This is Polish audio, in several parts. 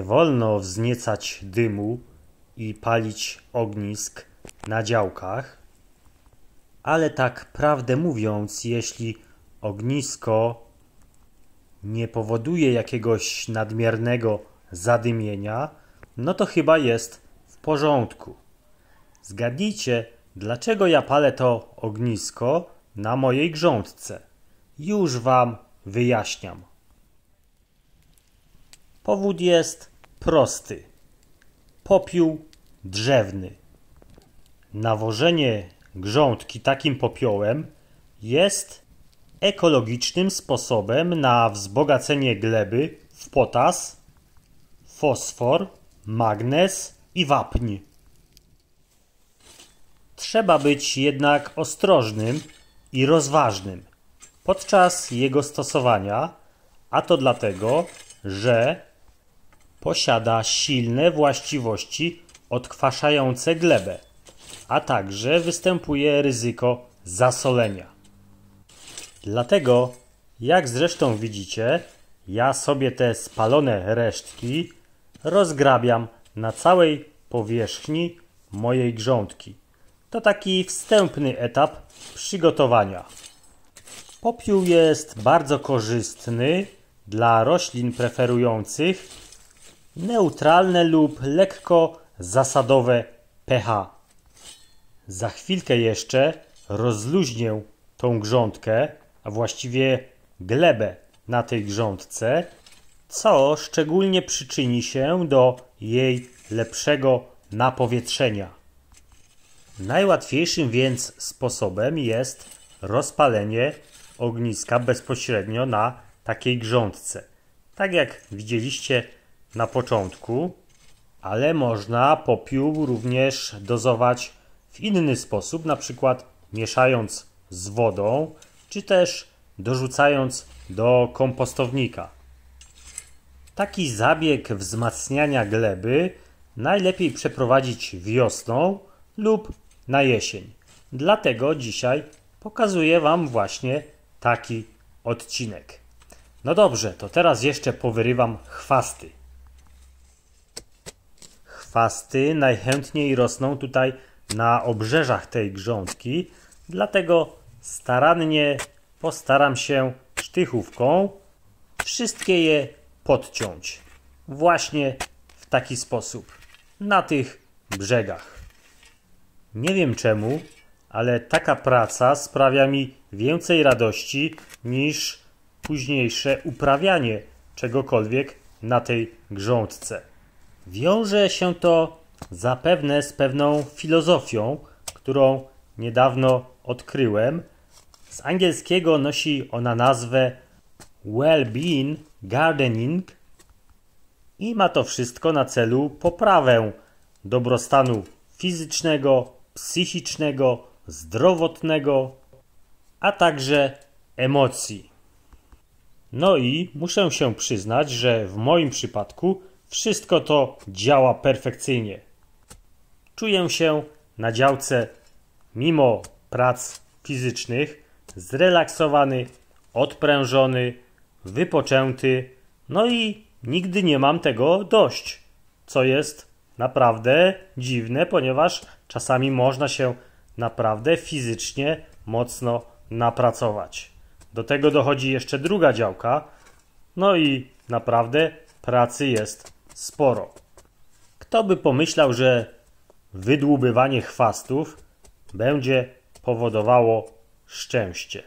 Nie wolno wzniecać dymu i palić ognisk na działkach, ale tak prawdę mówiąc, jeśli ognisko nie powoduje jakiegoś nadmiernego zadymienia, no to chyba jest w porządku. Zgadnijcie, dlaczego ja palę to ognisko na mojej grządce. Już wam wyjaśniam. Powód jest prosty. Popiół drzewny. Nawożenie grządki takim popiołem jest ekologicznym sposobem na wzbogacenie gleby w potas, fosfor, magnez i wapń. Trzeba być jednak ostrożnym i rozważnym podczas jego stosowania, a to dlatego, że posiada silne właściwości odkwaszające glebę, a także występuje ryzyko zasolenia. Dlatego, jak zresztą widzicie, ja sobie te spalone resztki rozgrabiam na całej powierzchni mojej grządki. To taki wstępny etap przygotowania. Popiół jest bardzo korzystny dla roślin preferujących neutralne lub lekko zasadowe pH. Za chwilkę jeszcze rozluźnię tą grządkę, a właściwie glebę na tej grządce, co szczególnie przyczyni się do jej lepszego napowietrzenia. Najłatwiejszym więc sposobem jest rozpalenie ogniska bezpośrednio na takiej grządce. Tak jak widzieliście na początku, ale można popiół również dozować w inny sposób, na przykład mieszając z wodą, czy też dorzucając do kompostownika. Taki zabieg wzmacniania gleby najlepiej przeprowadzić wiosną lub na jesień. Dlatego dzisiaj pokazuję wam właśnie taki odcinek. No dobrze, to teraz jeszcze powyrywam chwasty. Chwasty najchętniej rosną tutaj na obrzeżach tej grządki, dlatego starannie postaram się sztychówką wszystkie je podciąć. Właśnie w taki sposób, na tych brzegach. Nie wiem czemu, ale taka praca sprawia mi więcej radości niż późniejsze uprawianie czegokolwiek na tej grządce. Wiąże się to zapewne z pewną filozofią, którą niedawno odkryłem. Z angielskiego nosi ona nazwę Well-being Gardening i ma to wszystko na celu poprawę dobrostanu fizycznego, psychicznego, zdrowotnego, a także emocji. No i muszę się przyznać, że w moim przypadku wszystko to działa perfekcyjnie. Czuję się na działce mimo prac fizycznych zrelaksowany, odprężony, wypoczęty, no i nigdy nie mam tego dość, co jest naprawdę dziwne, ponieważ czasami można się naprawdę fizycznie mocno napracować. Do tego dochodzi jeszcze druga działka, no i naprawdę pracy jest sporo. Kto by pomyślał, że wydłubywanie chwastów będzie powodowało szczęście.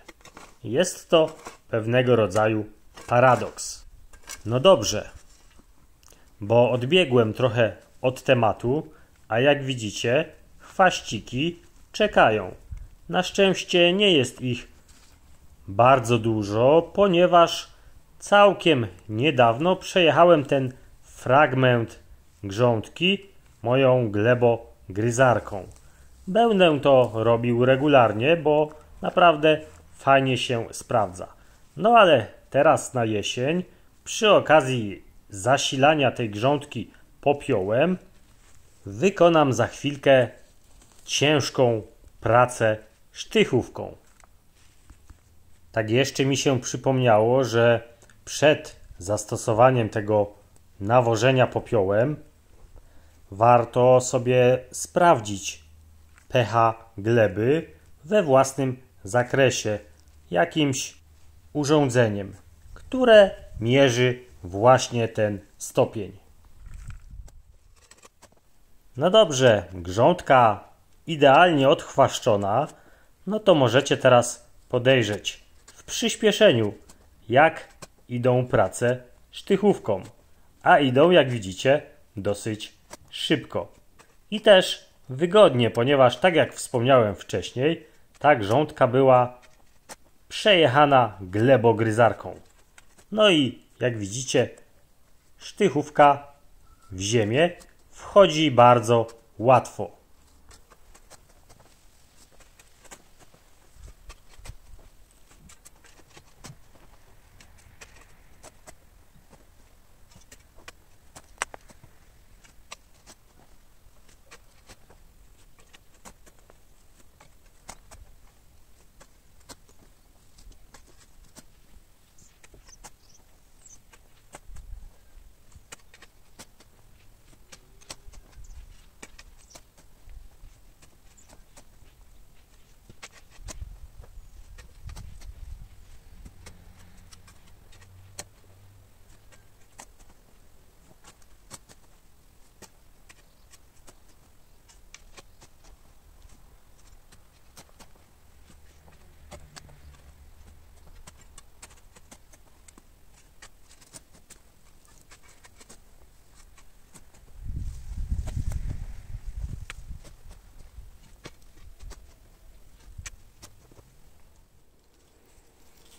Jest to pewnego rodzaju paradoks. No dobrze, bo odbiegłem trochę od tematu, a jak widzicie, chwaściki czekają. Na szczęście nie jest ich bardzo dużo, ponieważ całkiem niedawno przejechałem ten fragment grządki moją glebogryzarką. Będę to robił regularnie, bo naprawdę fajnie się sprawdza. No ale teraz na jesień, przy okazji zasilania tej grządki popiołem, wykonam za chwilkę ciężką pracę sztychówką. Tak jeszcze mi się przypomniało, że przed zastosowaniem tego nawożenia popiołem, warto sobie sprawdzić pH gleby we własnym zakresie jakimś urządzeniem, które mierzy właśnie ten stopień. No dobrze, grządka idealnie odchwaszczona, no to możecie teraz podejrzeć w przyspieszeniu, jak idą prace sztychówką. A idą, jak widzicie, dosyć szybko. I też wygodnie, ponieważ tak jak wspomniałem wcześniej, ta grządka była przejechana glebogryzarką. No i jak widzicie, sztychówka w ziemię wchodzi bardzo łatwo.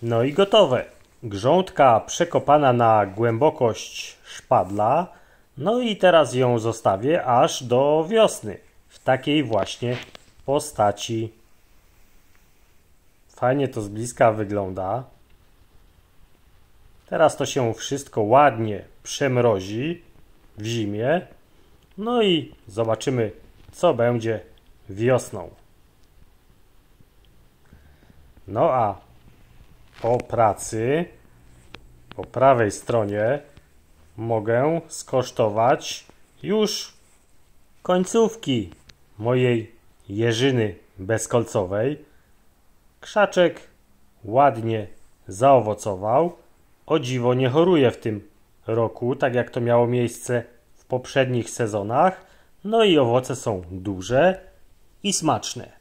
No i gotowe. Grządka przekopana na głębokość szpadla. No i teraz ją zostawię aż do wiosny. W takiej właśnie postaci. Fajnie to z bliska wygląda. Teraz to się wszystko ładnie przemrozi w zimie. No i zobaczymy, co będzie wiosną. No a po pracy, po prawej stronie mogę skosztować już końcówki mojej jeżyny bezkolcowej. Krzaczek ładnie zaowocował. O dziwo nie choruje w tym roku, tak jak to miało miejsce w poprzednich sezonach. No i owoce są duże i smaczne.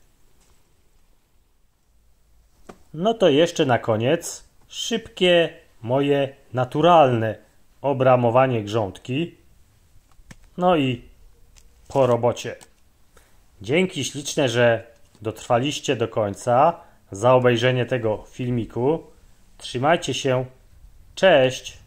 No to jeszcze na koniec szybkie moje naturalne obramowanie grządki. No i po robocie. Dzięki śliczne, że dotrwaliście do końca za obejrzenie tego filmiku. Trzymajcie się. Cześć!